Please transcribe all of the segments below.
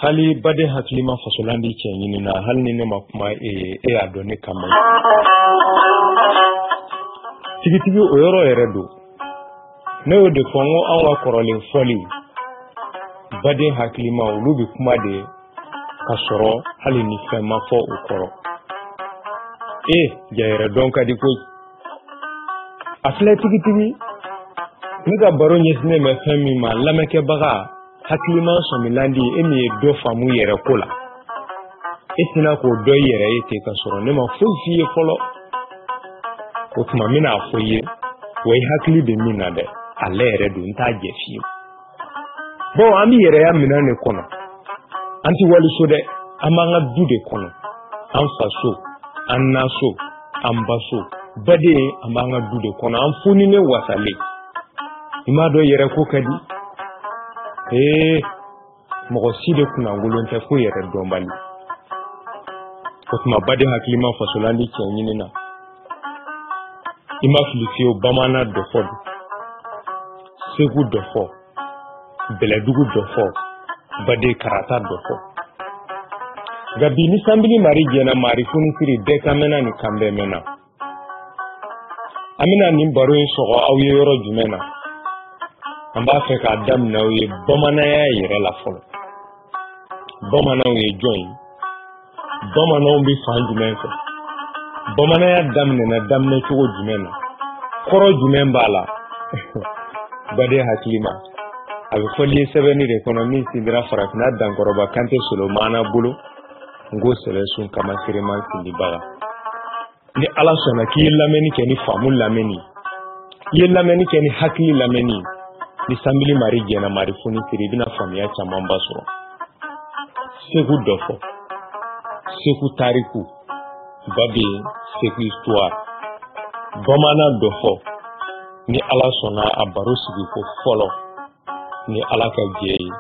hali bade hakilima fasolandi kenyini na hal ni ma kuma e adone kamai tigitigi oyoro eredo ne ode fongo anwa korole foli bade hakilima ulubi kuma de kasoro hali ni fema fo ukoro jaire donka di ko afle tigitigi niga baro nyesne me femi ma lameke baga hakilima somilandi emi do famu yere kola etina ko do yere yete kasoro ne ma fofi folo ko tuma mina afoye way hakili de mina de alere do nta jefi bo ami yere ya mina ne kono anti wali so de amanga dude kono anfaso annaso ambaso bade amanga dude kono anfuni ne wasale ima do yere ko kadi mogo side kuna ngulonte ko yere dombali ko tuma bade hakilima fasolandi kenyini na ima filifio bamana do fod segu do fo beledugu do fo bade karata do fo gabi ni sambili mari jena mari funi siri deka mena ni kambe mena amina ni baro sogo awiye yoro jumena amba fe ka dam na wi bomana ya yire la folo bomana wi join bomana bi fan jumenko bomana ya dam na dam ne to jumena koro jumen bala bade hakilima abi foli sebeni de economy sidra farakna dan koroba kante solomana bulu ngo selesun kama siriman silibaga ni ala sona ki lameni ke ni famu lameni ye lameni ke ni hakili lameni ni sambili mari jena mari funi siri bina famia cha mambaso segu dofo segu tariku babi segu histoire bomana dofo ni ala sona abaru sigi ko folo ni ala ka jeyi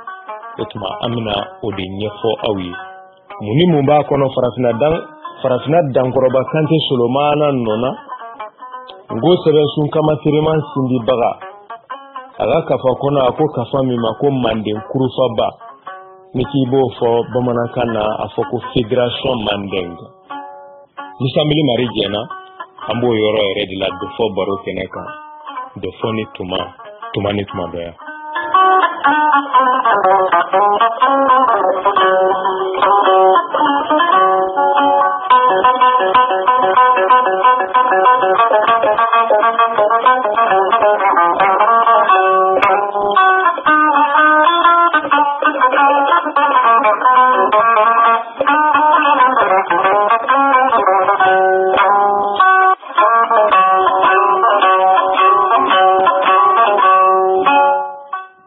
otuma amina ode nyefo awi muni mumba kono farafina dan koroba kante solomana nona ngo sebe sun kama siriman sindi baga aga kafa kono ako kafa mi mako manden kurufa ba niki bo fo bamana kana afoko federation mandenga nisambili mari jena ambo yoro eredi la do fo baro keneka do foni tuma ni tuma doya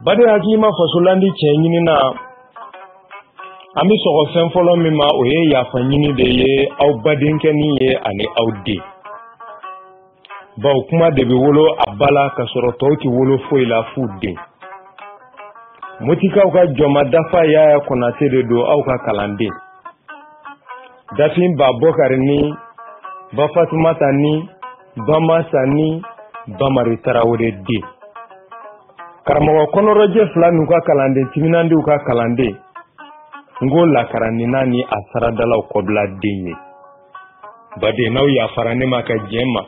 bade hakima fasolandi kenyini na ami sogo fen folo mi ma oye ya fanyini de ye au badinke ni ye ani aude ba kuma de be wolo abala kasoro tawti wolo foila fude motika ka joma dafa ya konate de do au ka kalande dafin ba bokar ni ba fatumata ni ba masani ba maritaraure de karamo kono roje flami ka kalande timinandi ka kalande ngola karani nani asara dala ko bla denye bade naw ya farane maka jema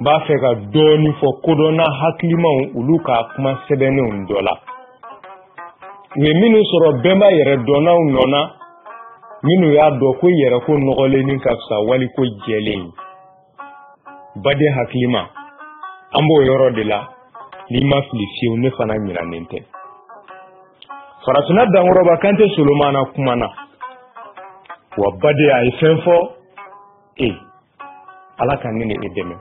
ba fe ka doni fo kodona haklima uluka kuma sebene ndola we minu soro bema yere dona nona minu ya do ko yere ko nogole nin kapsa wali ko jele bade haklima ambo yoro de la lima filifio ne fana nyina nente farafina dankɔrɔba Kante Solomana kumana wa bade a ye fɛn fɔ ala ka ne ni e dɛmɛ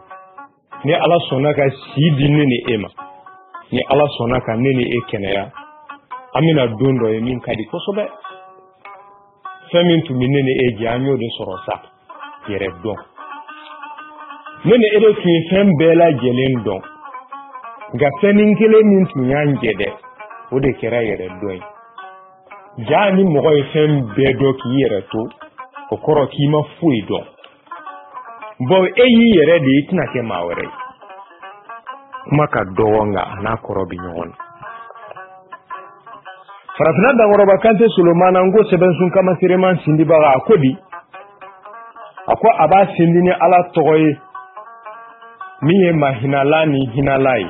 ni ala sɔnna ka si di ne ni e ma ni ala sɔnna ka ne ni e kɛnɛya an bɛna don dɔ ye min ka di kosɛbɛ fɛn min tun bɛ ne ni e jɛ an y'o de sɔrɔ sa yɛrɛ dɔn ne ni e de tun ye fɛn bɛɛ lajɛlen dɔn nka fɛnnin kelen min tun y'an jɛ dɛ o de kɛra yɛrɛ dɔn ye jaa ni mɔgɔ ye fɛn bɛɛ dɔn k'i yɛrɛ to o kɔrɔ k'i ma foyi dɔn bon e y'i yɛrɛ de i tɛna kɛ maa wɛrɛ ye kuma ka dɔgɔ nka a n'a kɔrɔ bɛ ɲɔgɔn na farafina dankɔrɔba Kante Solomana n ko sɛbɛnsun kama sereman sindibaga a ko di a ko a b'a sindi ni ala tɔgɔ ye min ye mahinala ni hinala ye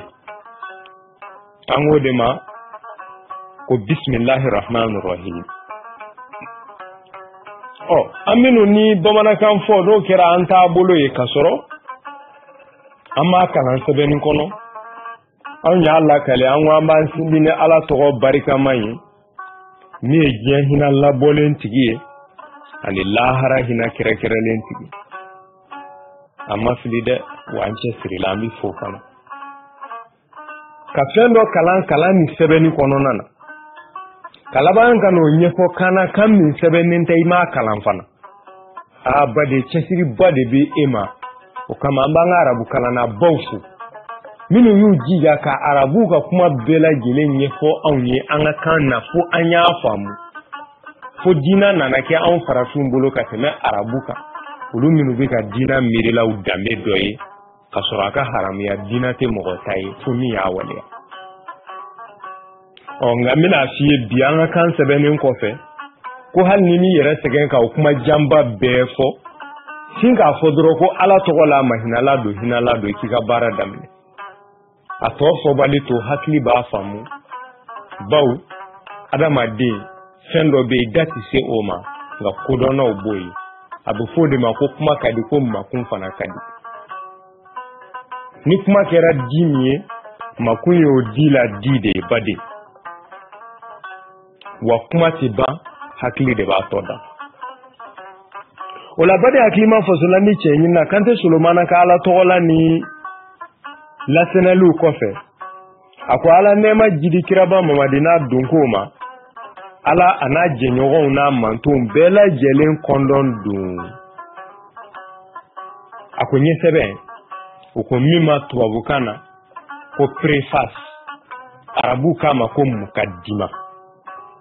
an k'o de ma ko bismillahirrahmanirrahim an minnu ni bamanankan fɔ n'o kɛra an taabolo ye ka sɔrɔ an b'a kalan sɛbɛnni kɔnɔ an y'a lakale an ko an b'an sindi ni ala tɔgɔ barikama ye min ye diɲɛ hinɛ labɔlen tigi ye ani lahara hinɛ kɛrɛkɛrɛlen tigi an ma fili dɛ wa an cɛsirila an bɛ fo fana ka fɛn dɔ kalan ni sɛbɛnni kɔnɔna na kalaban ka n'o ɲɛfɔ kana kan min sɛbɛnnen tɛ i m'a kalan fana ba de cɛsiri ba de bɛ e ma o kama an b'an ka arabu kalanna baw fo minnu y'u jija ka arabu ka kuma bɛɛ lajɛlen ɲɛfɔ anw ye an ka kan na fo an y'a faamu fo diina nana kɛ anw farafinw bolo ka tɛmɛ arabu kan olu minnu bɛ ka diina miirilaw danbe dɔ ye ka sɔrɔ a ka haramuya diina tɛ mɔgɔ ta ye fo min y'a waleya nka n bɛna f'i ye bi an ka kan sɛbɛnnen kɔfɛ ko hali ni min yɛrɛ sɛgɛn ka o kuma janba bɛɛ fɔ sin k'a fɔ dɔrɔn ko ala tɔgɔ la mahinala don hinala don i k'i ka baara daminɛ a tɔ fɔbali to hakili b'a faamu baw adamaden fɛn dɔ bɛ yen da tɛ se o ma nka kodɔnnaw b'o ye a bɛ fɔ o de ma ko kuma ka di ko makun fana ka di ni kuma kɛra di min ye makun ye o di la di de ye baden wa kuma tɛ ban hakili de b'a tɔ da o la baden hakili ma fasola ni cɛ ɲini na Kante Solomana ka ala tɔgɔ la ni lasɛnɛliw kɔfɛ a ko ala nɛɛma jidi kiraba Mamadi n'a donko ma ala a n'a jɛɲɔgɔnw n'a mantonw bɛɛ lajɛlen kɔndɔn don a ko ɲɛ sɛbɛn o ko min ma tubabukan na ko préface arabu k'a ma ko mukaddima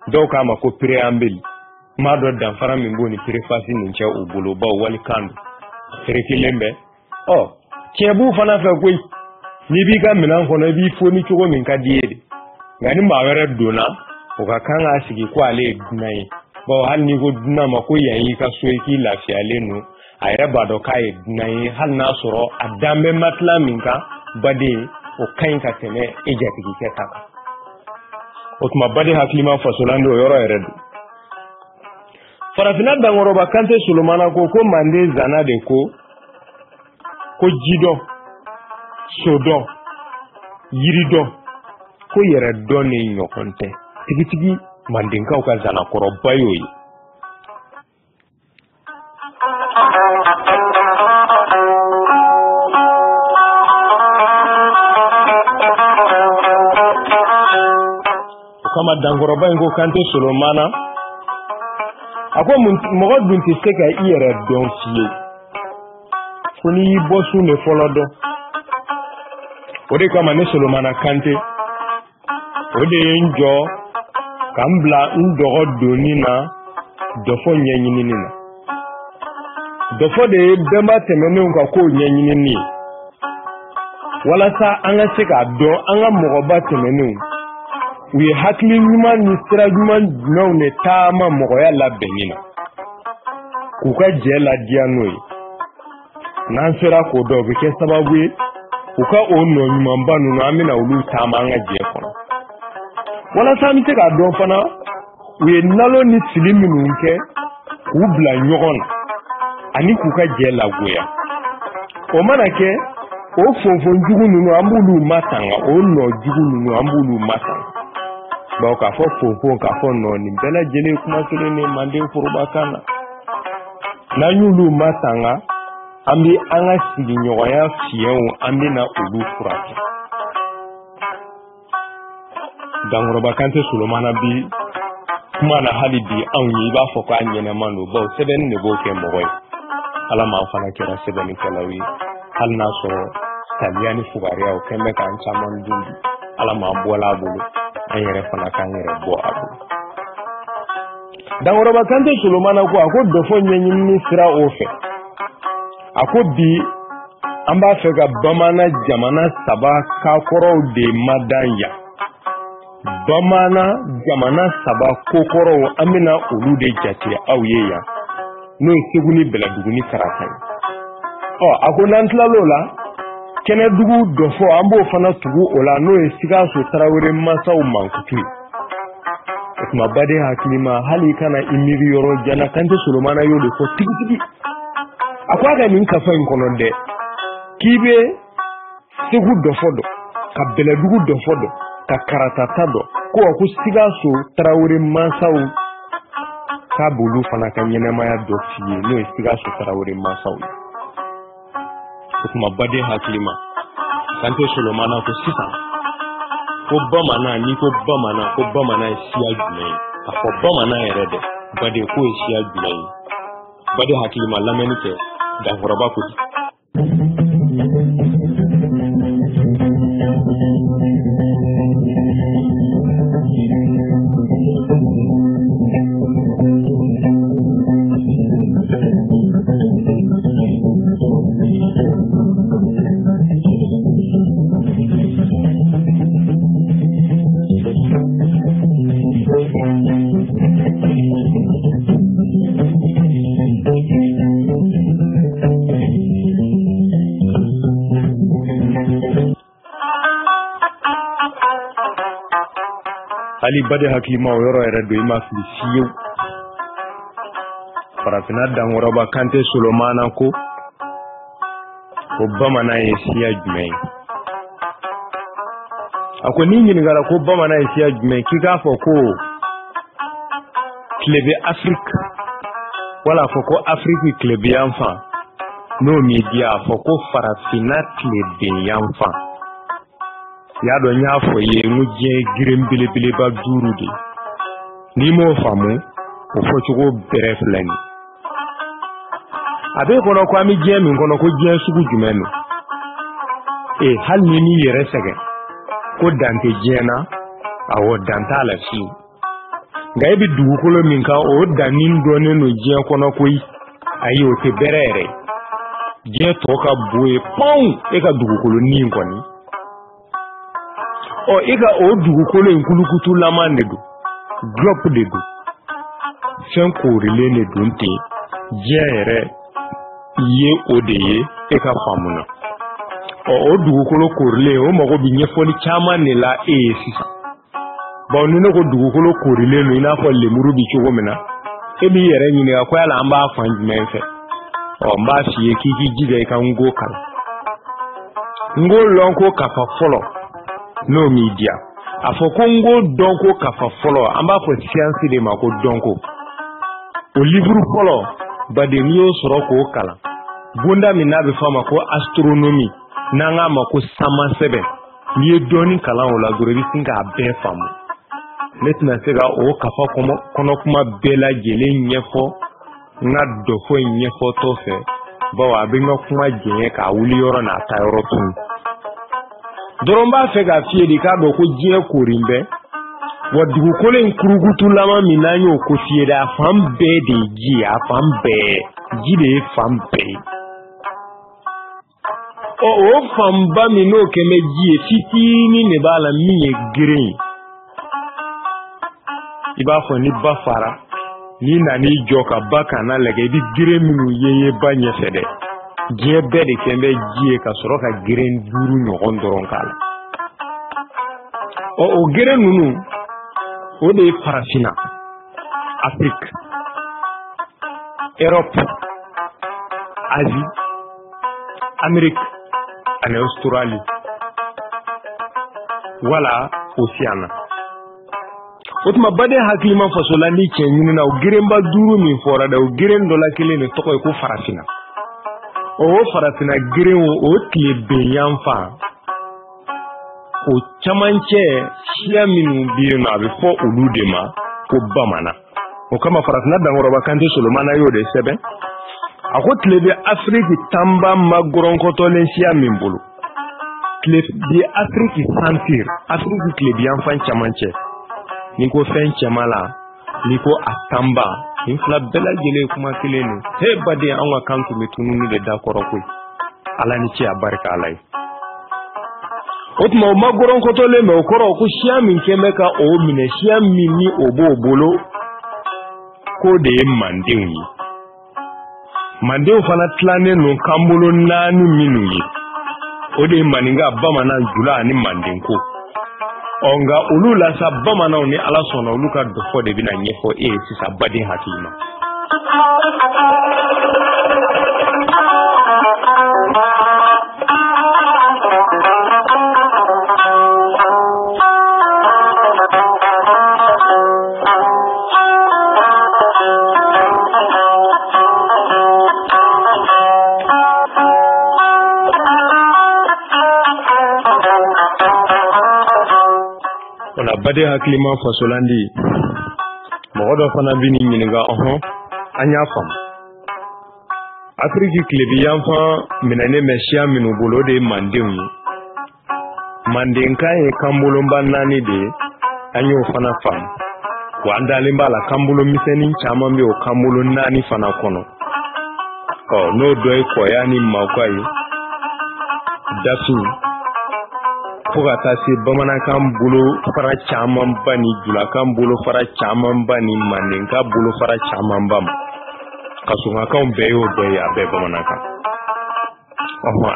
dɔw k'a ma ko préambule kuma dɔ danfara min b'o ni préface nin cɛ u bolo baw walikan don fere kelen bɛ tiɲɛ b'u fana fɛ koyi n'i b'i ka minɛn kɔnɔ i b'i foni cogo min ka di ye de nka ni maa wɛrɛ donna o ka kan k'a sigi ko ale ye dunan ye bawo hali n'i ko dunan ma ko yan y'i ka so ye k'i lafiyalen don a yɛrɛ b'a dɔn k'a ye dunan ye hali n'a sɔrɔ a dan bɛ matila min kan baden o ka ɲi ka tɛmɛ e jatigikɛ ta kan o tuma baden hakilima fasolan don o yɔrɔ yɛrɛ don farafina dankɔrɔba Kante Solomana ko manden zana de ko jidɔn sodɔn yiridɔn ko yɛrɛ dɔn ni ɲɔgɔn tɛ tigitigi mandenkaw ka zanakɔrɔba y'o ye o kama dankɔrɔba in ko Kante Solomana a ko mɔgɔ dun tɛ se ka i yɛrɛ dɔn fiye fo n'i y'i bɔ sun de fɔlɔ dɔn o de kama ne Solomana Kante o de ye n jɔ ka n bila n dɔgɔ donni na dɔfɔ ɲɛɲinini na dɔfɔ de ye bɛnba tɛmɛnenw ka kow ɲɛɲinini ye walasa an ka se k'a dɔn an ka mɔgɔba tɛmɛnenw u ye hakili ɲuman ni sira ɲuman jumɛnw de taama mɔgɔya labɛnni na k'u ka jɛ ladiya n'o ye n'an sera k'o dɔn o bɛ kɛ sababu ye u ka o nɔ ɲumanba ninnu an bɛna olu taama an ka jɛ kɔnɔ walasa an bɛ se k'a dɔn fana u ye nalo ni fili minnu kɛ k'u bila ɲɔgɔn na ani k'u ka jɛ lagoya o mana kɛ o fonfon jugu ninnu an b'olu matanga o nɔ jugu ninnu an b'olu matanga Ba ka fo popo ka fo no ni bela jele kuma kele ne mande furuba kana na yulu matanga ambi anga sigi nyoya fiyewu ambi na ulu furake Danguroba Kante Solomana bi kuma na hali bi anyi ba fo ko anyene mando bo seben ne bo ke moy ala ma fana kera seben kalawi hal na so taliani fugariya o kembe kan chaman dundi ala ma bola bulu anyere fana kan yere bo abu Danguroba Kante Solomana ko do fo nyenyi misra ofe akobi amba fega bamana jamana saba ka koro de madanya bamana jamana saba kokoro amina olu de jate awyeya no seguni beladuguni karakan akona ntlalola kene dugu dofo ambo fana tugu ola no siga so tarawere masaw mankutu kuma bade hakima hali kana imiri yoro jana Kante Solomana yo de ko tigi akwa ga min ka fa nkono de kibe segu dofodo ka beladugu dofodo ka karatata do ko ku siga so tarawere masaw ka bulu fana kan yana maya do fiye no siga so tarawere masaw kuma bade hakima Kante Solomana ko sisa ko bamana ni ko bamana siya jume ka ko bamana yerede bade ko siya jume bade hakima lamenike Danguroba ko Ali bade hakima yoro ere do ima fisiyo farafina Danguroba Kante Solomana ko bamana yesiya jume ako ningi ngara ko bamana yesiya jume kika fo ko klebe Afrique wala fo ko Afrique klebe yanfa no media fo ko farafina klebe yanfa ya do nyafo ye muje girem bile ba durude ni mo famu o fo chugo bref lani abe kono ko ami je mi kono ko je sugu jumenu hal ni yere sege ko dante jena awo danta la fi ngai bi dugu kolo min ka o danin do ne no je kono ko yi ayo te berere je to ka boye pon ka dugu kolo ni ngoni ika o dugu kolo nkulukutu lamande do drop de do sen ko rile do nte jere ye odeye ika famuna o dugu kolo ko rile o mago bi nyefoli chama ne la sisa ba onu ne ko dugu kolo ko rile no ina fo le muru bi chogo mena ebi yere nyine akwa la amba afan menfe mba fiye kiki jiga ka ngo kan ngo lonko kafa folo no media afokongo donko kafa folo amba fo science de mako donko o livre folo bademiyo soroko kala bunda minabe fama ko astronomy nanga mako sama sebe ni doni kala wala gurbi singa be famu letna sega o kafa kono kuma bela jele nyefo na dofo nyefo tofe bawa binga kuma jenye ka wuli yoro na tayoro tun doromba fega fie di ka do ko je korimbe wadu ko len kurugutu lama minanyo ko fie da fambe de ji afambe ji de fambe o famba mino keme ji fitini ne bala miye green iba fo ni bafara ni nani joka baka na lege di green minu yeye banye fede je bede kembe ji ka soroka green duru nyogon doron kala o green nunu o de parafina Afrique Europe Asie Amérique et Australie voilà Océanie o tuma baden hakilima fasola ni cɛ ɲinina o gerenba 5 min fɔra da o geren dɔ la kelen de tɔgɔ ye ko farafina o farafina geren o tile benyan fa o camancɛ siya minnu bɛ yen nɔ a bɛ fɔ olu de ma ko bamana o kama farafina dankɔrɔba Kante Solomana y'o de sɛbɛn a ko tile bɛ Afiriki tanba magɔrɔnkɔtɔlen siya min bolo tile bɛ Afiriki santir Afiriki tile bɛ yan fan camancɛ ni ko fɛn cɛma la ni ko a tanba ni fila bɛɛ lajɛlen kuma kelen ni he baden an ka kan tun bɛ tununi de da kɔrɔ koyi ala ni ce a barika ala ye o tuma o magɔrɔnkɔtɔlen bɛ o kɔrɔ ko siya min kɛn bɛ ka o minɛ siya min ni o b'o bolo ko de ye mandenw ye mandenw fana tilannen no kan bolo 4 minnu ye o de ye maninka bamanan jula ani mandenko nga olu la sa bamananw ni ala sɔnna olu ka dɔfɔ de bɛna ɲɛfɔ sisan baden hakilima wala baden hakilima fasolandi mɔgɔ dɔ fana bɛ ni ɲininka an y'a faamu Afiriki tile bɛ yanfan minɛnen bɛ siya minnu bolo o de ye mandenw ye mandenkan ye kanbolonba 4 de ye an y'o fana faamu wa an dalen b'a la kanbolo misɛnnin caman bɛ o kanbolo 4 fana kɔnɔ n'o dɔ ye kɔya ni mawuka ye dasu fo ka taa se bamanankan bolo fara caman ba ni julakan bolo fara caman ba ni mandenka bolo fara caman ba ma ka sunkakanw bɛɛ y'o dɔ ye a bɛɛ bamanankan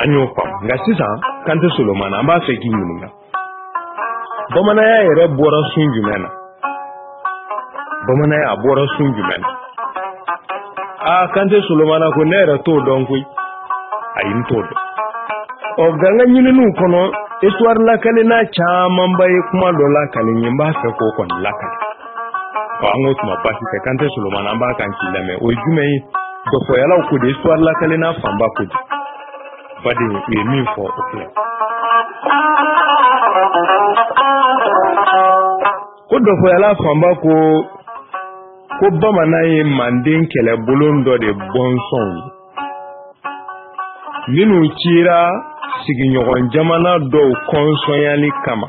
an y'o faamu nka sisan Kante Solomana an b'a fɛ k'i ɲininka bamananya yɛrɛ bɔra sun jumɛn na bamananya a bɔra sun jumɛn na Kante Solomana ko ne yɛrɛ t'o dɔn koyi ayi n t'o dɔn ganga ɲininiw kɔnɔ histoire lakalena caman ba ye kuma dɔ lakale n ye n b'a fɛ k'o kɔni lakale an k'o tuma basi tɛ Kante Solomana an b'a kan k'i lamɛn o ye jumɛn ye dɔfɔyalaw ko de histoire lakalena fanba ko di baden u ye min fɔ o filɛ ko dɔfɔyala fanba ko bamanan ye manden kɛlɛbolon dɔ de bɔnsɔnw ye minnu cira sigiɲɔgɔn jamana dɔw kɔnsɔnyali kama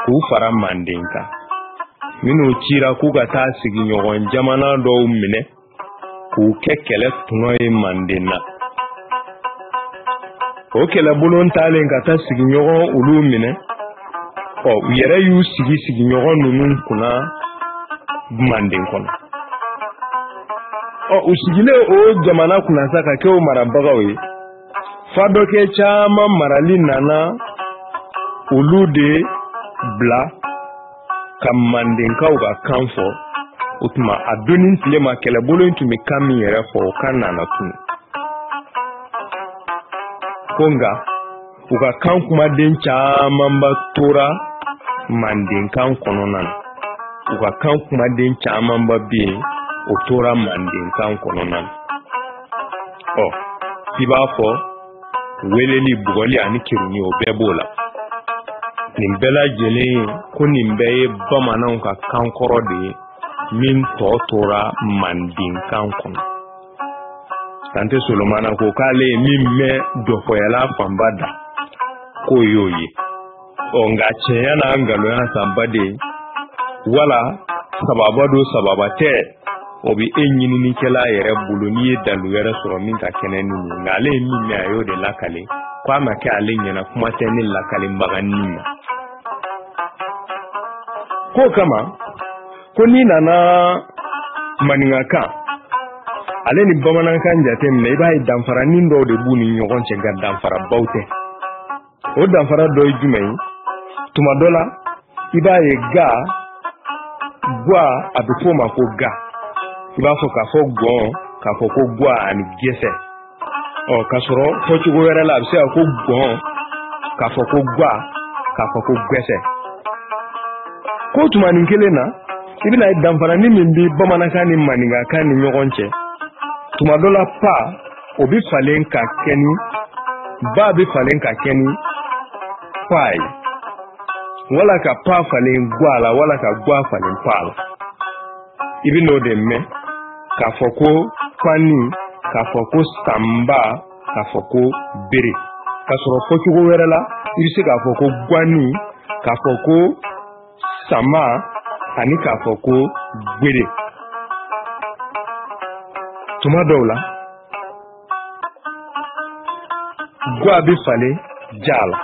k'u fara manden kan minnu cira k'u ka taa sigiɲɔgɔn jamana dɔw minɛ k'u kɛ kɛlɛ tɔnɔ ye manden na o kɛlɛbolon talen ka taa sigiɲɔgɔn olu minɛ u yɛrɛ y'u sigi sigiɲɔgɔn ninnu kunna manden kɔnɔ u sigilen o jamana kunna sa ka kɛ o marabagaw ye fa dɔ kɛ caman marali nana olu de bila ka mandenkaw ka kan fɔ o tuma a donni tile ma kɛlɛbolo in tun bɛ kan min yɛrɛ fɔ o kan nana tunu ko nka u ka kan kumaden camanba tora mandenkan kɔnɔna na u ka kan kumaden camanba bɛ yen o tora mandenkan kɔnɔna na i b'a fɔ weleli bugɔli ani kiruni o bɛɛ b'o la nin bɛɛ lajɛlen ko nin bɛɛ ye bamananw ka kan kɔrɔ de ye min tɔ tora mandenkan kɔnɔ Kante Solomana ko k'ale ye min mɛn dɔfɔyala fanba da k'o y'o ye nka tiɲɛya n'a nkalonya sanba de wala sababa don sababa tɛ o bɛ e ɲininikɛla yɛrɛ bolo n'i ye dalu wɛrɛ sɔrɔ min ka kɛnɛ ni nin nka ale ye min mɛn a y'o de lakale ko a ma kɛ ale ɲɛna kuma tɛ ne lakalenbaga nin ma k'o kama ko n'i nana maninkakan ale ni bamanankan jateminɛ i b'a ye danfaranin dɔw de b'u ni ɲɔgɔn cɛ nka danfarabaw tɛ o danfara dɔ ye jumɛn ye tuma dɔ la i b'a ye ga a bɛ f'o ma ko ga i b'a fɔ k'a fɔ gɔn k'a fɔ ko gwa ani gɛsɛ k'a sɔrɔ fɔcogo wɛrɛ la a bɛ se ka ko gɔn k'a fɔ ko gwa k'a fɔ ko gɛsɛ ko tuma nin kelen na ibina danfara ni min bi bamanankan ni maningakan ni ɲɔgɔn cɛ tuma dɔ la pa o bi falen ka kɛ ni ba bi falen ka kɛ ni pa ye wala ka pa falen gwa la wala ka gwa falen pa la i bi n'o de mɛn k'a fɔ ko pani k'a fɔ ko samba k'a fɔ ko bere k'a sɔrɔ fɔcogo wɛrɛ la i bi se k'a fɔ ko gwani k'a fɔ ko sama ani k'a fɔ ko bere tuma dɔw la gwa bi falen ja la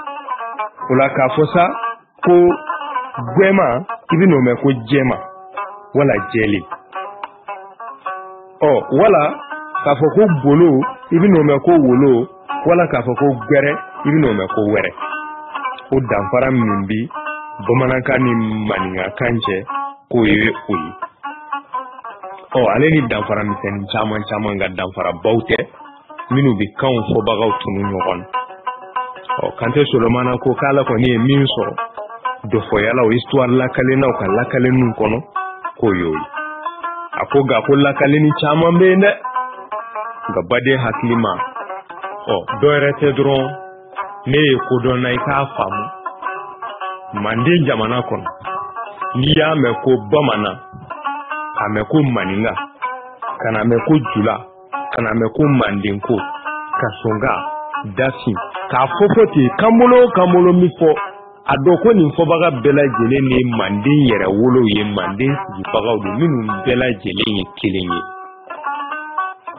o la k'a fɔ sa ko gwɛma i bi n'o mɛn ko jɛma wala jɛlen wala k'a fɔ ko bolo i bi n'o mɛn ko wolo wala k'a fɔ ko gwɛrɛ i bi n'o mɛn ko wɛrɛ o danfara min bi bamanankan ni maningakan cɛ k'o ye o ye ale ni danfara misɛnnin caman caman ka danfara baw tɛ minnu bi kanw fɔbagaw tunu ɲɔgɔn na Kante Solomana ko k'ala kɔni ye min sɔrɔ dɔfɔyala o histoire lakalennaw ka lakalenninw kɔnɔ k'o y'o ye a ko nka ko lakalenni caman bɛ yen dɛ nka baden hakili ma dɔ yɛrɛ tɛ dɔrɔn ne ye kodɔn na i k'a faamu Manden jamana kɔnɔ n'i y'a mɛn ko bamanan k'a mɛn ko maninga kana mɛn ko jula kana mɛn ko mandenko kasonga dafin k'a fɔ ten kanbolo min fɔ a dɔn ko nin fɔbaga bɛɛ lajɛlen ni manden yɛrɛ wolow ye manden sigibagaw don minnu bɛɛ lajɛlen ye kelen ye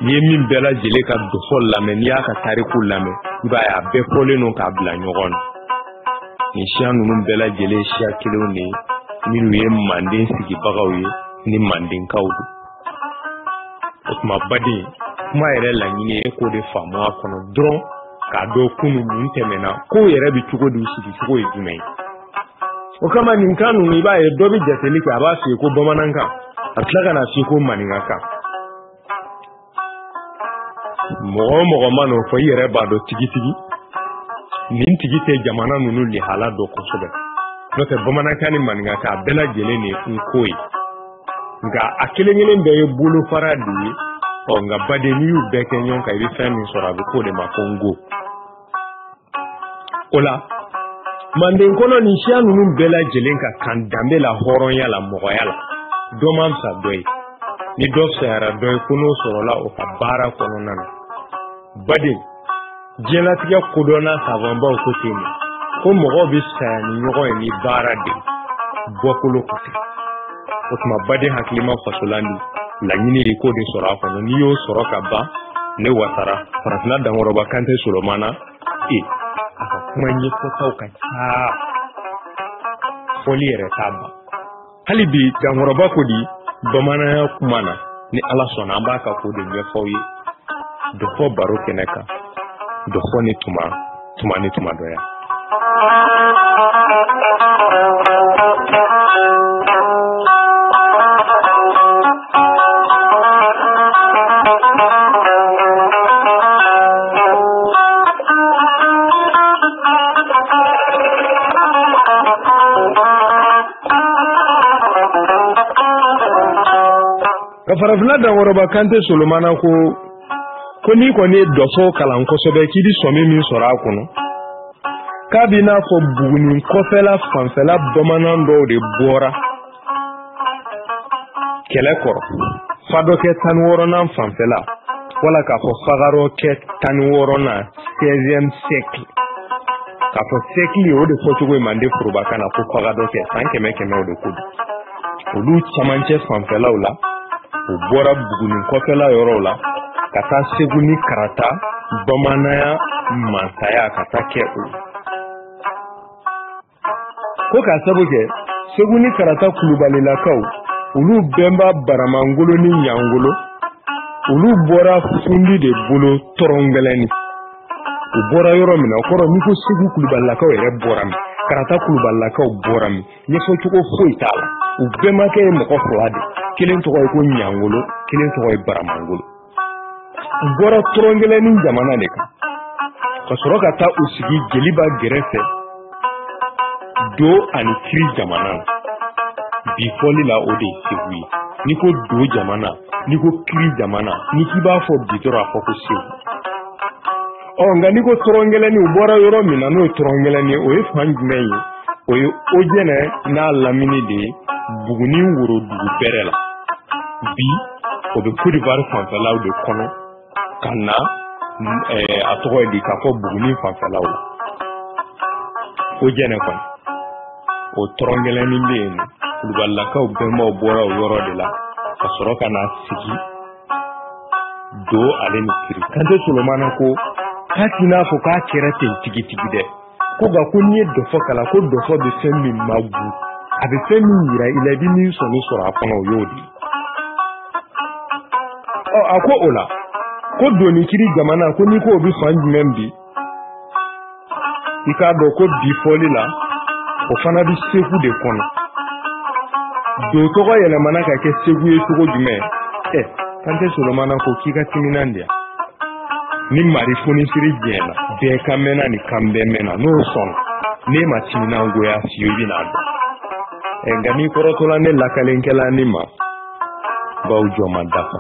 n'i ye min bɛɛ lajɛlen ka dɔfɔ lamɛn n'i y'a ka tariku lamɛn i b'a ye a bɛɛ fɔlen don k'a bila ɲɔgɔn na nin siya ninnu bɛɛ lajɛlen siya kelenw de minnu ye manden sigibagaw ye ni mandenkaw don o tuma baden kuma yɛrɛ laɲini ye k'o de faamu a kɔnɔ dɔrɔn k'a dɔn kunun mun tɛmɛna ko yɛrɛ bi cogo di sigi cogo ye jumɛn ye o kama nin kan ninnu i b'a ye dɔ bi jateli kɛ a b'a f'i ye ko bamanankan a tila ka na f'i ko maningakan mɔgɔ o mɔgɔ ma n'o fɔ i yɛrɛ b'a dɔn tigitigi nin tigi tɛ jamana ninnu lihala dɔ kosɛbɛ n'o tɛ bamanankan ni maningakan a bɛɛ lajɛlen de ye ko ye nka a kelen kelen bɛɛ ye bolofara de ye nka baden n'i y'u bɛɛ kɛ ɲɔgɔn kan i bɛ fɛn min sɔrɔ a bɛ k'o de ma ko ngo o la manden kɔnɔ nin siya ninnu bɛɛ lajɛlen ka kan danbe la hɔrɔnya la mɔgɔya la dɔ man fisa dɔ ye ni dɔ fisayara dɔ ye ko n'o sɔrɔla o ka baara kɔnɔna na baden diɲɛlatigɛ kodɔnna sabanbaw ko ten de ko mɔgɔw bɛ saya ni ɲɔgɔn ye ni baara de bɔkolo ko tɛ o tuma baden hakilima fasolan di laɲini de k'o de sɔrɔ a kɔnɔ n'i y'o sɔrɔ ka ban ne wasara farafinna dankɔrɔba Kante Solomana a ka kuma ɲɛfɔtaw ka ca fɔli yɛrɛ t'a ban hali bi dankɔrɔba ko di bamananya kuma na ni Ala sɔnna an b'a ka ko de ɲɛfɔw ye dɔ fɔ baro kɛnɛ kan dɔ fɔ ni tuma dɔ ya ka farafinna dankɔrɔba Kante Solomana ko n'i kɔni ye dɔfɔ kalan kosɛbɛ k'i bi sɔmi min sɔrɔ a kɔnɔ k'a b'i n'a fɔ Buguni kɔfɛla fanfɛla bamanan dɔw de bɔra kɛlɛ kɔrɔ fa dɔ kɛ 16nan fanfɛla wala k'a fɔ Fagaro kɛ 16nan 16e siècle k'a fɔ siècle o de fɔcogo ye Mande forobakan na ko Fagadɔ kɛ 100 o de ko don olu camancɛ fanfɛlaw la u bɔra Buguni kɔfɛla yɔrɔw la ka taa Segu ni Karata bamananya mansaya ka taa kɛ o ko k'a sabu kɛ Segu ni Karata Kulubalilakaw olu bɛnba Baramangolo ni Ɲangolo olu bɔra Fundi de bolo Tɔrɔngɛlɛni u bɔra yɔrɔ min na o kɔrɔ n'i ko Segu Kulubalilakaw yɛrɛ bɔra min Karata Kulubalilakaw bɔra min ɲɛfɔcogo foyi t'a la u bɛnbakɛ ye mɔgɔ 2 de kelen tɔgɔ ye ko Ɲangolo kelen tɔgɔ ye Baramangolo u bɔra Tɔrɔngɛlɛni jamana de kan ka sɔrɔ ka taa u sigi Jeliba gɛrɛfɛ Do ani Kiri jamana bi fɔli la o de ye Segu ye n'i ko do jamana n'i ko kiri jamana n'i k'i b'a fɔ bi dɔrɔn a fɔ ko Segu nka n'i ko tɔrɔngɛlɛni u bɔra yɔrɔ min na n'o ye tɔrɔngɛlɛni o ye fan jumɛn ye o ye Ojɛnɛ n'a Lamini de ye Buguni Worodugu bɛrɛ la bi o bɛ Côte d'Ivoire fanfɛlaw de kɔnɔ ka na a tɔgɔ ye di k'a fɔ Buguni fanfɛlaw la Ojɛnɛ kɔni o tɔrɔngɛlɛni bɛ yen Kulubalilakaw bɛnbaw bɔra o yɔrɔ de la ka sɔrɔ ka na sigi do ale ni kiri Kante Solomana ko k'a t'i n'a fɔ k'a kɛra ten tigitigi dɛ ko nka ko n'i ye dɔfɔ kalan ko dɔfɔ bɛ fɛn min magu a bɛ fɛn min yira i la i bɛ min sɔnni sɔrɔ a kɔnɔ o y'o de ye a ko o la ko doni kiri jamana ko n'i ko o bɛ fan jumɛn bi i k'a dɔn ko bi fɔli la o fana bɛ Segu de kɔnɔ do tɔgɔ yɛlɛmana ka kɛ Segu ye cogo jumɛn Kante Solomana ko k'i ka timinandiya ni mari fonisiri jɛna bɛɛ ka mɛnna ni kan bɛɛ mɛnna n'o sɔnna ne ma timinangoya fiye i bɛna dɔn nka n'i kɔrɔtɔla ne lakalenkɛla ni ma baw jɔ ma dafa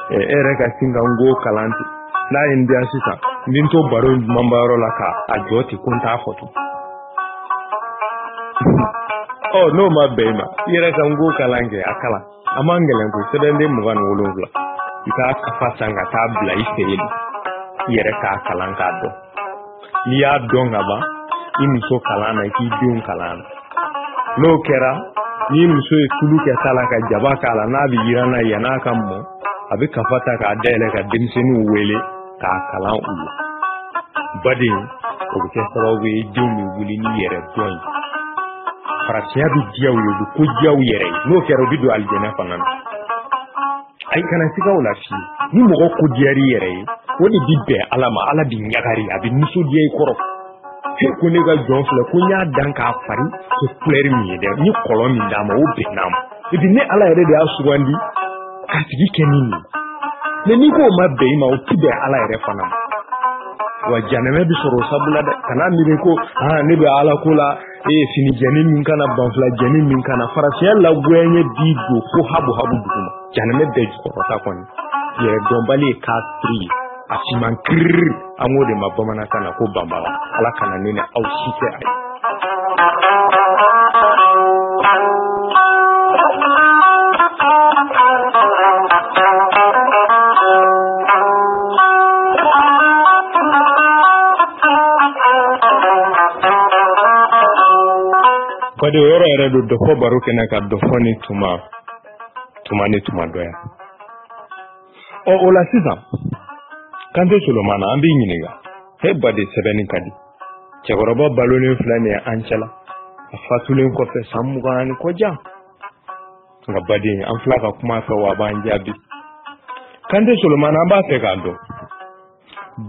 e yɛrɛ ka sin ka ngo kalan ten n'a ye n diya sisan n bɛ n to baro dumanbayɔrɔ la ka a jɔ ten ko n t'a fɔ tun n'o ma bɛn i ma i yɛrɛ ka ngo kalan kɛ a kalan a man gɛlɛn koyi sɛbɛnden 27 i k'a kafa san ka taa bila i fɛ yen i yɛrɛ k'a kalan k'a dɔn n'i y'a dɔn ka ban i muso kalan na i k'i denw kalan na n'o kɛra ni muso ye tulu kɛ ta la ka jaba k'a la n'a bɛ yiran na yan'a ka mɔ a bɛ kafa ta k'a dayɛlɛ ka denmisɛnninw wele k'a kalan u la baden o bɛ kɛ sababu ye denw bɛ wuli n'i yɛrɛ dɔn ye farasiya bɛ diya u ye u bɛ ko diya u yɛrɛ ye n'o kɛra u bɛ don alijɛnɛ fana na ayi kana siga o la fiye ni mɔgɔ ko diyar'i yɛrɛ ye o de bi bɛn Ala ma Ala bi ɲagari a bɛ nisɔndiya i kɔrɔ ko ne ka jɔn filɛ ko n y'a dan k'a fari kɛ couleur min ye dɛ ni kɔlɔn min d'a ma o bɛnn'a ma et puis ne Ala yɛrɛ de y'a sugandi k'a tigi kɛ nin ye mais n'i ko o ma bɛn i ma o ti bɛn Ala yɛrɛ fana ma wa janɛmɛ bi sɔrɔ o sabula dɛ kana miiri ko ne bɛ Ala ko la fini jɛni min kana banfula jɛni min kana farasiya lagoyaɲɛ b'i don fo habu duguma janɛmɛ bɛɛ jukɔrɔta kɔni yɛrɛ dɔnbali ye kafiri ye a siman kiriri an b'o de ma bamanankan na ko banbala Ala kana ne ni aw si kɛ a ye bade o yɔrɔ yɛrɛ don dɔfɔ baro kɛnɛ ka dɔfɔ ni tuma dɔ yan o la sisan Kante Solomana an b'i ɲininka bade sɛbɛnni ka di cɛkɔrɔba balolen filɛ nin ye an cɛla a fatulen kɔfɛ san 20 ni kɔjan nka baden an filɛ ka kuma fɛ wa a b'an jaabi Kante Solomana an b'a fɛ k'a dɔn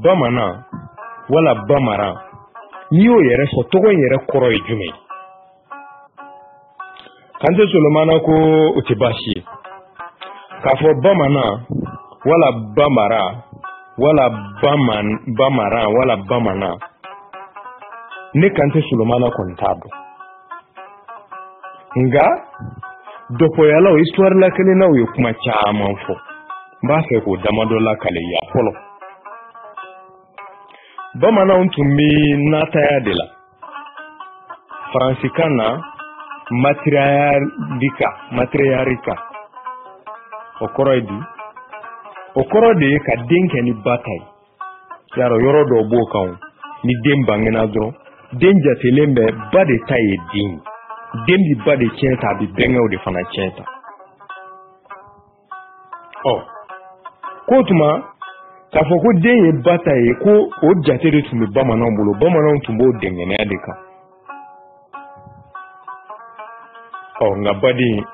bamanan wala bamaran n'i y'o yɛrɛ fɔ tɔgɔ in yɛrɛ kɔrɔ ye jumɛn ye Kante Solomana ko o tɛ baasi ye k'a fɔ bamanan wala bamara wala bamaran wala bamanan ne Kante Solomana kɔni t'a dɔn nka dɔfɔyalaw histoire la kelennaw ye kuma caman fɔ n b'a fɛ k'o damadɔ lakale ya fɔlɔ bamananw tun bɛ nataya de la faransikan na matriarika o kɔrɔ ye di o kɔrɔ de ye ka den kɛ ni ba ta ye yarɔ yɔrɔ dɔw b'o kan ni den bangena dɔrɔn den jatelen bɛ ba de ta ye den bi ba de tiɲɛ ta a bi bɛnkɛw de fana tiɲɛ ta ko tuma k'a fɔ ko den ye ba ta ye ko o jate de tun bɛ bamananw bolo bamananw tun b'o dɛngɛnɛya de kan nka baden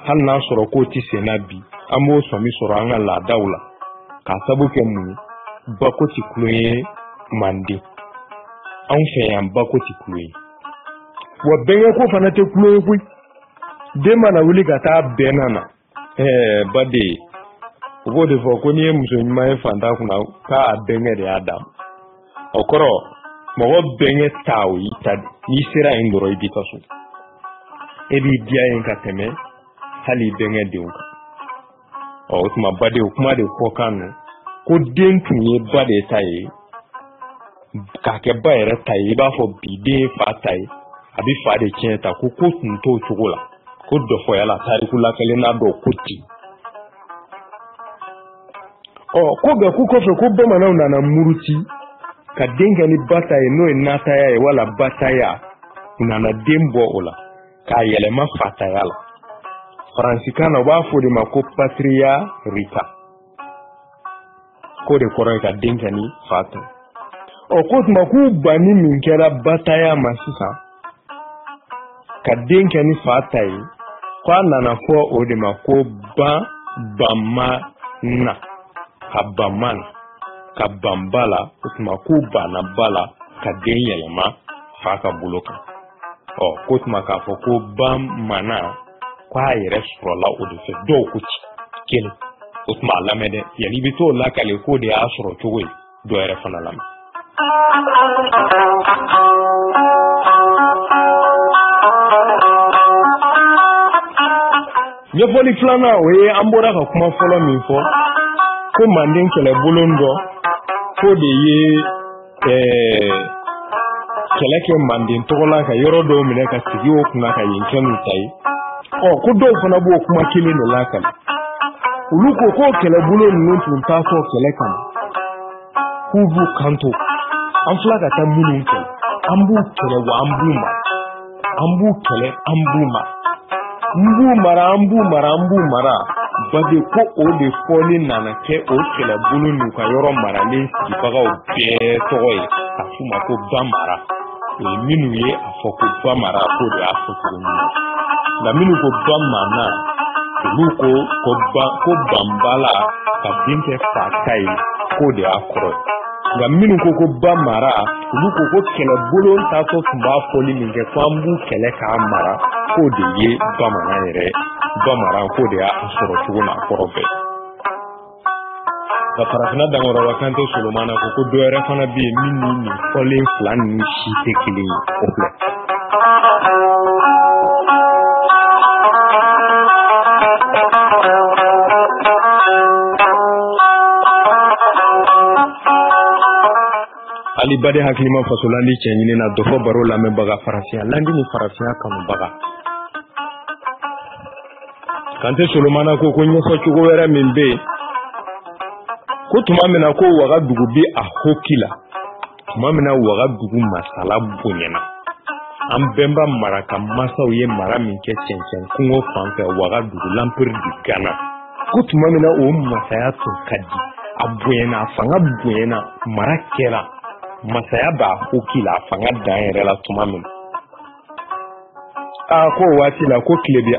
hali n'a sɔrɔ k'o ti senna bi an b'o sɔmi sɔrɔ an ka laadaw la k'a sabu kɛ mun ye bako ti kulon ye Manden anw fɛ yan bako ti kulon ye wa bɛnkɛko fana tɛ kulon ye koyi den mana wuli ka taa bɛnna na baden o b'o de fɔ ko n'i ye muso ɲuman ye fantan kunna k'a bɛnkɛ de y'a d'a ma o kɔrɔ mɔgɔ bɛnkɛ ta o y'i ta de n'i sera yen dɔrɔn i b'i ka so e b'i diya yen ka tɛmɛ hali bɛnkɛ denw kan. O tuma badenw kuma de fɔ kan no ko den tun ye ba de ta ye k'a kɛ ba yɛrɛ ta ye i b'a fɔ bi den ye fa ta ye a bɛ fa de tiɲɛ ta ko tun t'o cogo la ko dɔ fɔ yala tariku lakalen n'a dɔw ko ten. Ko bɛɛ ku kɔfɛ ko bamananw nana muruti ka den kɛ ni ba ta ye n'o ye nataya ye wala bataya u nana den bɔ o la k'a yɛlɛma fataya la. Faransikan na u b'a fɔ de ma ko patriarcat ko de kɔrɔ ye ka den kɛ ni fa ta. Ko tuma k'u banni min kɛra bataya ma sisan ka den kɛ ni fa ta ye k'a nana fɔ o de ma ko bamana ka bamana ka bambala o tuma k'u banna bala ka den yɛlɛma fa ka bolo kan. Ko tuma k'a fɔ ko bamana k'a yɛrɛ sɔrɔla o de fɛ dɔw ko kelen o tuma a lamɛn dɛ yanni i bɛ t'o lakale k'o de y'a sɔrɔ cogo ye dɔ yɛrɛ fana lamɛn. Ɲɛfɔli filanan o ye an bɔra ka kuma fɔlɔ min fɔ ko Manden kɛlɛbolo dɔ ko de ye kɛlɛ kɛ Manden tɔgɔla ka yɔrɔ dɔw minɛ ka sigi o kunna ka yen kɛ n'u ta ye. Ko dɔw fana b'o kuma kelen de lakale. Olu ko ko kɛlɛbolo ninnu tun t'a fɔ kɛlɛ kama k'u b'u kanto an filɛ ka taa minnu kɛlɛ an b'u kɛlɛ wa an b'u mara an b'u kɛlɛ an b'u mara n b'u mara an b'u mara an b'u mara bade ko o de fɔli nana kɛ o kɛlɛbolo n'u ka yɔrɔ maralen sigibagaw bɛɛ tɔgɔ ye ka f'u ma ko Bamara. O ye minnu ye a fɔ ko Bamara k'o de y'a fɔ cogo min na. Nka minnu ko Bamana olu ko Bambala ka den kɛ fa ta ye k'o de y'a kɔrɔ ye. Nka minnu ko Bamara olu ko kɛlɛbolo taatɔ tun b'a fɔli min kɛ ko an b'u kɛlɛ k'a mara k'o de ye Bamanan yɛrɛ Bamara k'o de y'a sɔrɔ cogo n'a kɔrɔ bɛɛ. Nka Farafinna Dankɔrɔba Kante Solomana ko dɔ yɛrɛ fana bɛ yen min ni nin fɔlen fila ninnu si tɛ kelen ye o filɛ. Ali bade hakilima fasolandi cɛ ɲini na dɔfɔ baro lamɛnbaga Faransiya landi ni Faransiya kanubaga. Kante Solomana ko ɲɛfɔ cogo wɛrɛ min bɛ yen ko tuma min na ko Wagadugu bi a hoki la tuma min na Wagadugu masala bonyana an bɛnba maraka masaw ye mara min kɛ cɛncɛn kungo fan fɛ Wagadugu l'empire du Ghana ko tuma min na o masaya tun ka di a bonyana a fanga bonyana mara kɛra masaya b'a hoki la a fanga dan yɛrɛ la tuma min ko waati la ko tile bɛ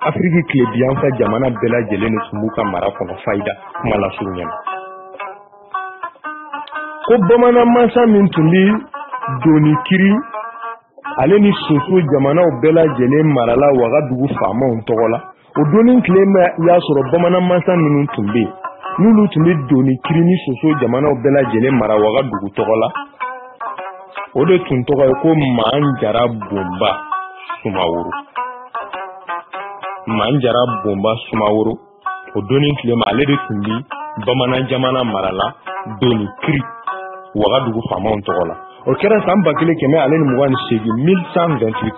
Afrique tile bi an fɛ jamana bɛɛ lajɛlen de tun b'u ka mara kɔnɔ fayida kuma la sugu ɲɛna ko bamanan mansa min tun bi doni kiri ale ni soso jamanaw bɛɛ lajɛlen marala Wagadugu faamaw tɔgɔ la o doni tile y'a sɔrɔ bamanan mansa minnu tun bɛ yen n'olu tun bɛ doni kiri ni soso jamanaw bɛɛ lajɛlen mara Wagadugu tɔgɔ la o de tun tɔgɔ ye ko Manjara Bomba Sumaworo. Manjara Bomba Sumaworo o doni tile ma ale de tun bi bamanan jamana marala doni kiri Wagadugu faamaw tɔgɔ la. O kɛra san 1928 1128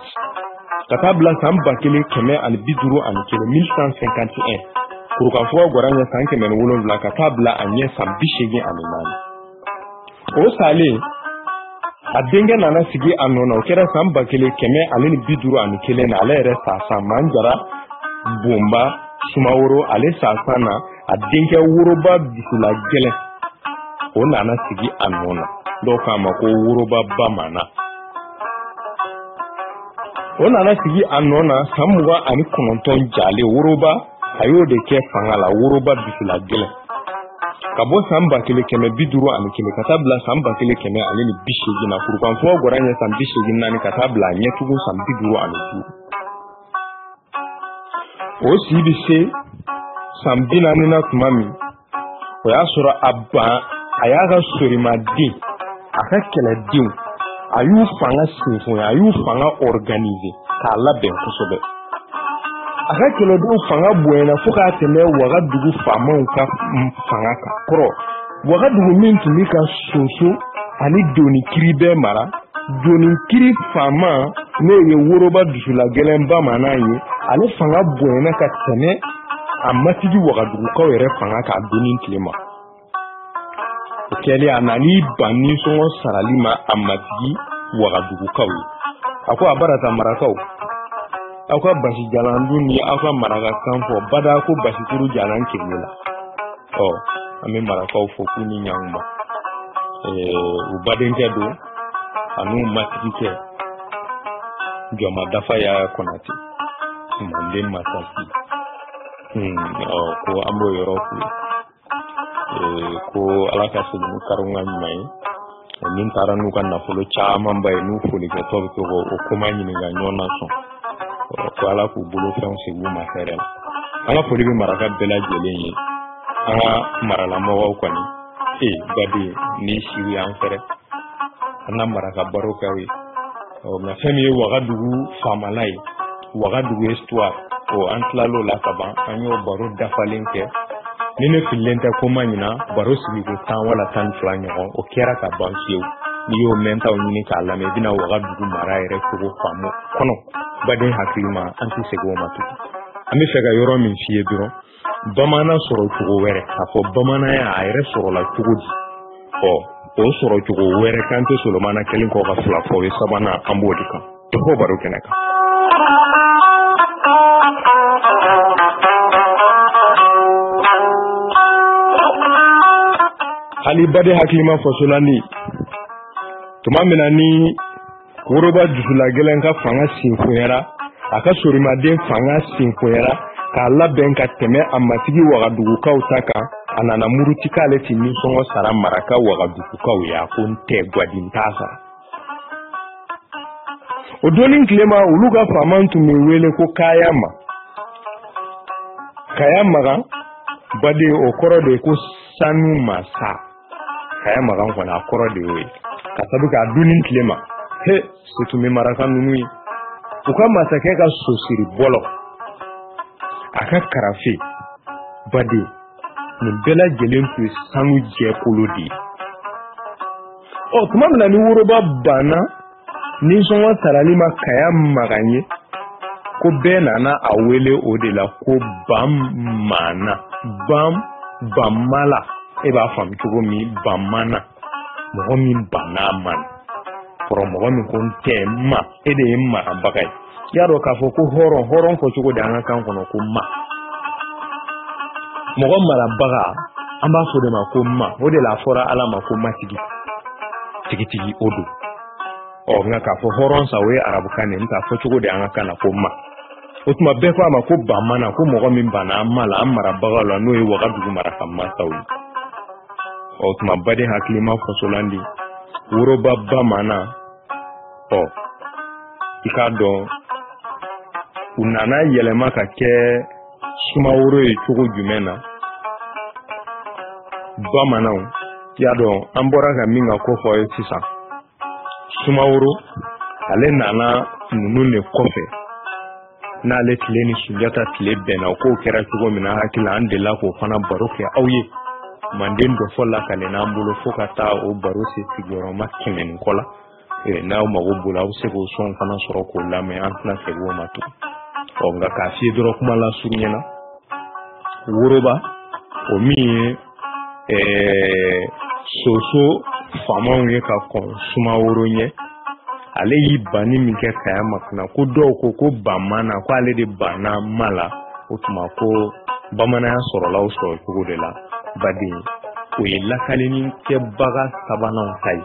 ka taa bila san 1951 1151 kurukanfuga gwara ɲɛ san 700 ka taa bila a ɲɛ san 84. O salen a denkɛ nana sigi a nɔ na o kɛra san 1951 na ale yɛrɛ sa Manjara Bomba Sumaworo ale sa na a denkɛ Woroba Bisula Gɛlɛn o nana sigi a nɔ na dɔw k'a ma ko Woroba Bamana. O nana sigi a nɔ na san 29 jalen Woroba a y'o de kɛ fanga la Woroba Bisula Gɛlɛn ka bɔ san 1951 ka taa bila san 1980 na kurukanfuga gwara ɲɛ san 84 ka taa bila a ɲɛ tugun san 55. O si bi se san 40 na tuma min o y'a sɔrɔ a y'a ka sorimaden a ka kɛlɛdenw a a y'u fanga sinfon a y'u fanga organiser k'a labɛn kosɛbɛ a ka kɛlɛdenw fanga bonyana fo k'a tɛmɛ Wagadugu faamaw ka fanga kan kɔrɔ Wagadugu min tun bɛ ka Soso ani Doni Kiri bɛɛ mara Doni Kiri faama n'o ye Woroba Dusulagɛlɛn bamanan ye ale fanga bonyana ka tɛmɛ a matigi Wagadugukaw yɛrɛ fanga k'a donni tile ma o kɛlen a nali ban nisɔngɔ sarali ma a matigi Wagadugukaw ye a ko a barata marakaw aw ka basi jalan dun ni aw ka maraka kan fɔ bada ko basi turu jalan kele la an bɛ marakaw fɔ k'u ni ɲankuma u badenkɛ don anu matigi kɛ Jɔma Dafa Yaya Konate manden masasi ko an b'o yɔrɔ f'u ye ko Ala ka segin ni karunga ɲuman ye min taara n'u ka nafolo caman ba ye n'u folikɛtɔ bɛ to o kuma ɲininka ɲɔgɔn na sɔn ko Ala k'u bolofɛnw segin u ma hɛrɛ la an ka foli bɛ maraka bɛɛ lajɛlen ye an ka maralamɔgɔw kɔni baden ni siw y'an fɛrɛ an ka maraka baro kɛ o ye nka fɛn min ye Wagadugu faamala ye Wagadugu histoire an tilal'o la ka ban an y'o baro dafalen kɛ ni ne fililen tɛ ko ma ɲina baro sigi ko 10 wala 12 ɲɔgɔn o kɛra ka ban fiyewu n'i y'o mɛntaw ɲini k'a lamɛn i bɛna Wagadugu mara yɛrɛ cogo faamu kɔnɔ baden hakili ma an tɛ segin o ma tugun an bɛ fɛ ka yɔrɔ min f'i ye dɔrɔn bamanan sɔrɔ cogo wɛrɛ k'a fɔ bamananya a yɛrɛ sɔrɔla cogo di o sɔrɔ cogo wɛrɛ Kante Solomana kelen kɔ ka fila fɔ o ye sabanan an b'o de kan to baro kɛnɛ kan hali bade hakilima fasolani tuma min na ni Woroba Dusulagɛlɛn ka fanga sinfonyara a ka Sorimaden fanga sinfonyara k'a labɛn ka tɛmɛ a matigi Wagadugukaw ta kan a nana muruti k'ale ti nisɔngɔ sara maraka Wagadugukaw ye a ko n tɛ gwadi n t'a sara o donni tilema olu ka faama tun bɛ wele ko Kayama Kayamagan baden o kɔrɔ de ko sanu masa Kayamagan kɔni a kɔrɔ de y'o ye ka sabu k'a donni tilema se tun bɛ maraka ninnu ye u ka masakɛ ka sosiri bɔlɔ a ka karafe baden nin bɛɛ lajɛlen tun ye sanu jɛkolo de ye tuma min na ni Woroba banna nisɔngɔ sarali ma Kayamagan ye ko bɛɛ nana a wele o de la ko Bamana Bamala e b'a faamu cogo min Bamana mɔgɔ min banna man kɔrɔ mɔgɔ min ko n tɛ ma e de ye marabaga ye y'a dɔn k'a fɔ ko hɔrɔn fɔ cogo de an ka kan kɔnɔ ko ma mɔgɔ marabaga an b'a fɔ de ma ko ma o de la fɔra Ala ma ko matigi tigitigi o don nka k'a fɔ hɔrɔn sa o ye arabukan de k'a fɔ cogo de an ka kan na ko ma o tuma bɛɛ ko a ma ko Bamana ko mɔgɔ min banna an ma la an marabaga la n'o ye Wagadugu maraka masaw ye o tuma baden hakilima fasolandi Woroba bamanan i k'a dɔn u nana yɛlɛma ka kɛ Sumaworo ye cogo jumɛn na bamananw y'a dɔn an bɔra ka min ka ko fɔ ye sisan Sumaworo ale nana ninnu de kɔfɛ n'ale tile ni Sunjata tile bɛnna o k'o kɛra cogo min na hakili an delila k'o fana baro kɛ aw ye manden dɔ fɔ lakalen n'an bolo fo ka taa o baro se sigiyɔrɔma 100 ni kɔ la n'aw mago bolo aw bɛ se k'o sɔn fana sɔrɔ k'o lamɛn an tɛna segin o ma tugun nka k'a f'i ye dɔrɔn kuma la surunyana Woroba o min ye Soso faamaw ye ka kɔn Sumaworo ɲɛ ale y'i banni min kɛ Kayamagan ko dɔw ko Bamana ko ale de banna ma la o tuma ko bamananya sɔrɔla o sɔrɔ cogo de la baden o ye lakaleni kɛbaga sabanan ta ye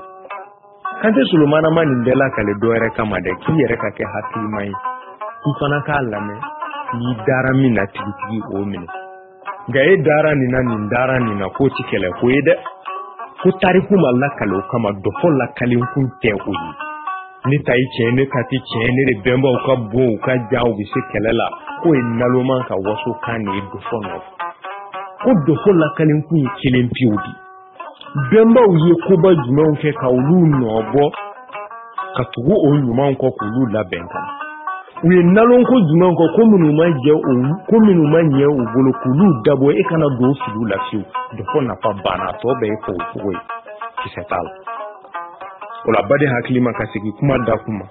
Kante Solomana ma nin bɛɛ lakale dɔ yɛrɛ kama dɛ k'i yɛrɛ ka kɛ hakilima ye k'i fana k'a lamɛn n'i dara min na tigitigi o minɛ nka e dara nin na nin dara nin na k'o ti kɛlɛ ko ye dɛ ko tariku ma lakale o kama dɔ fɔ lakalen kun tɛ o ye ne ta ye tiɲɛ ne ta tɛ tiɲɛ ne de bɛnbaw ka bon u ka jan u bɛ se kɛlɛ la k'o ye naloman ka waso kan de ye dɔ fɔ nɔfɛ ko dɔ fɔ lakalen kun ye kelen pewu de bɛnbaw ye koba jumɛnw kɛ ka olu nɔbɔ ka tugu o ɲuman kɔ k'olu labɛn ka na u ye nalon ko jumɛn kɔ ko minnu ma ɲɛ u bolo k'olu dabɔ e kana don filiw la fiyewu de fɔ nafa banna a tɔ bɛɛ ye fogofogo ye kisɛ t'a la o la baden hakili ma ka segi kuma da kuma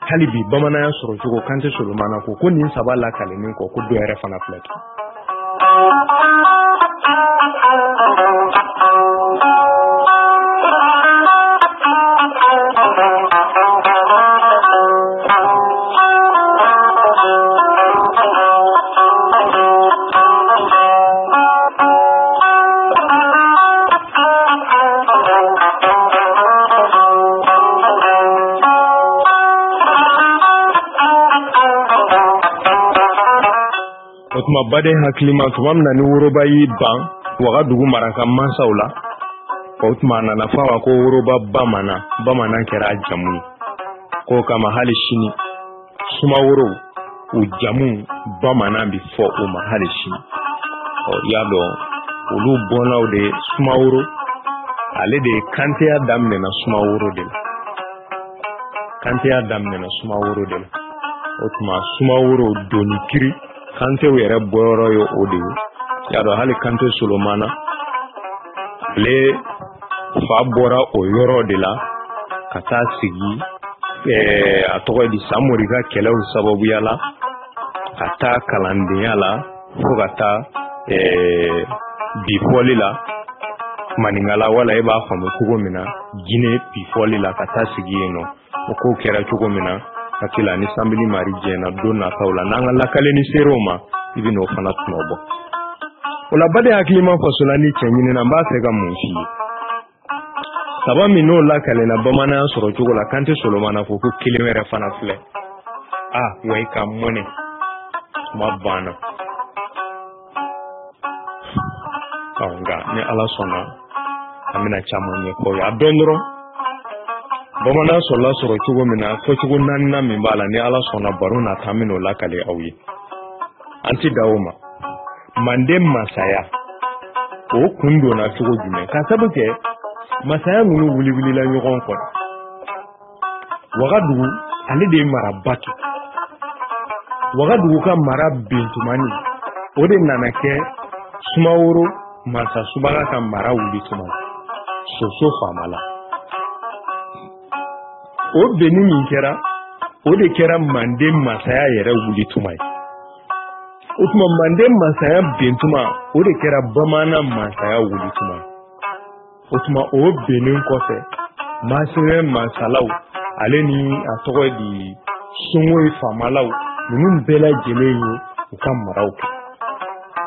hali bi bamananya sɔrɔ cogo Kante Solomana ko nin saba lakalennen kɔ ko dɔ yɛrɛ fana filɛ tun Otuma baden hakilima tuma min na ni woroba y'i ban Wagadugu maraka mansaw la otuma nana fɔ a ko woroba bamanan kɛra jamu ko kama hali sini Sumaworo u jamu bamanan bi fɔ o ma hali sini y'a dɔn olu bɔnnaw de Sumaworo ale de Kanteya daminɛna Sumaworo de la Kanteya daminɛna Sumaworo de la otuma Sumaworo doni kiri Kantew yɛrɛ bɔyɔrɔ ye o de ye y'a dɔn hali Kante Solomana ale fa bɔra o yɔrɔ de la ka taa sigi a tɔgɔ di Samori ka kɛlɛw sababuya la ka taa kalandenya la fo ka taa bifɔli la maninkala wala e b'a faamu cogo min na Gine bifɔli la ka taa sigi yen nɔ o ko kɛra cogo min na hakila ni Sanbili Mari jɛna don nataw la n'an ka lakaleni ser'o ma i bɛ n'o fana tɔnɔbɔ o la baden hakilima fasola ni cɛ ɲinina n b'a fɛ ka mun f'i ye saba min n'o lakalenna bamananya sɔrɔ cogo la Kante Solomana ko kelen wɛrɛ fana filɛ wa i ka mɔnɛ tuma banna nka ni Ala sɔnna an bɛna caman ɲɛfɔ a dɔn dɔrɔn bamanan sɔrɔla sɔrɔ cogo min na fɔcogo naaninan min b'a la ni Ala sɔnna baro nata an bɛn'o lakale aw ye an ti da o ma Manden masaya o kun donna cogo jumɛn ka sabu kɛ masaya ninnu wuli-wulila ɲɔgɔn kɔnɔ Wagadugu ale de ye maraba kɛ Wagadugu ka mara bentumani o de nana kɛ Sumaworo Masa Subaga ka mara wuli tuma Soso Famala o beni min kɛra o de kɛra Manden masaya yɛrɛ wuli tuma ye o tuma Manden masaya bentuma o de kɛra Bamanan masaya wuli tuma o tuma o benin kɔfɛ Masire Masalaw ale ni a tɔgɔ di Songoyi Famalaw ninnu bɛɛ lajɛlen ye u ka maraw kɛ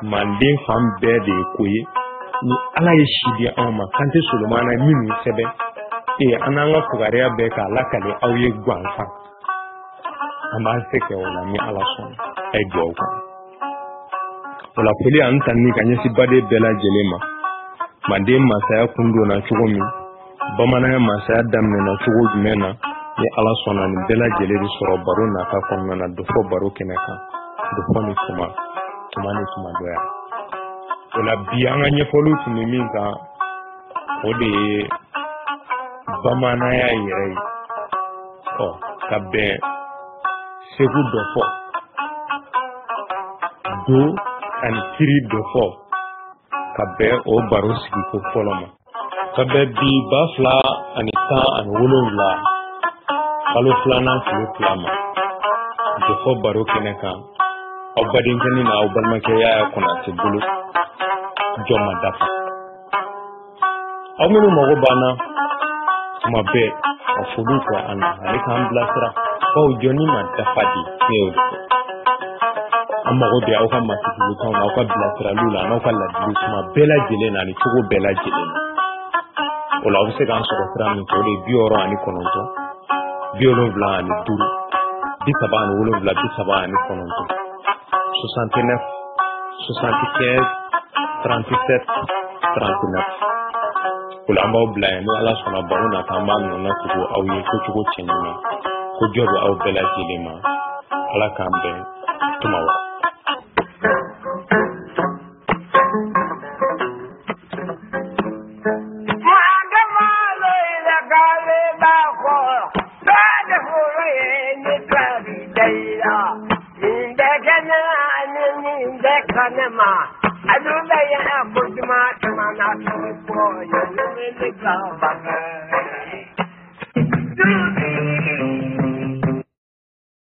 Manden fan bɛɛ de ye ko ye ni Ala ye si di anw ma Kante Solomana minnu sɛbɛn an n'an ka fugariya bɛɛ k'a lakale aw ye gansan an b'an se kɛ o la ni Ala sɔnna a ye duwawu kan o la foli an ta ni ka ɲɛsin baden bɛɛ lajɛlen ma Manden masaya kun donna cogo min Bamananya masaya daminɛna cogo jumɛn na ni Ala sɔnna nin bɛɛ lajɛlen bi sɔrɔ baro nata kɔnɔna na dɔ fɔ baro kɛnɛ kan dɔ fɔ ni tuma ni tuma dɔya o la bi an ka ɲɛfɔliw tun bɛ min kan o de ye bamananya yɛrɛ ye ka bɛn segu dɔ fɔ do ani kiri dɔ fɔ ka bɛn o baro sigi ko fɔlɔ ma ka bɛn bi 2017 kalo filanan tile fila ma dɔ fɔ baro kɛnɛ kan aw badenkɛni na aw balimakɛ Yaya Konate bolo jɔn ma dafa aw minnu mago banna tuma bɛɛ a foliw kɛ an na ale k'an bilasira bawo jɔnni ma dafa di ne y'o de fɔ an mago bɛ aw ka masifilikanw na aw ka bilasiraliw la n'aw ka ladiliw tuma bɛɛ lajɛlen na ani cogo bɛɛ lajɛlen na o la aw bɛ se k'an sɔrɔ sira min fɛ o de ye 69 75 69 75 37 39 o la an b'aw bila yan ni Ala sɔnna baro nata an b'a nɔna tugu aw ye kocogo cɛ ɲuman ko jɔ bɛ aw bɛɛ lajɛlen ma Ala k'an bɛn tuma wɛrɛ. Aduna ya bojma tamana tu ko ya ne ka ba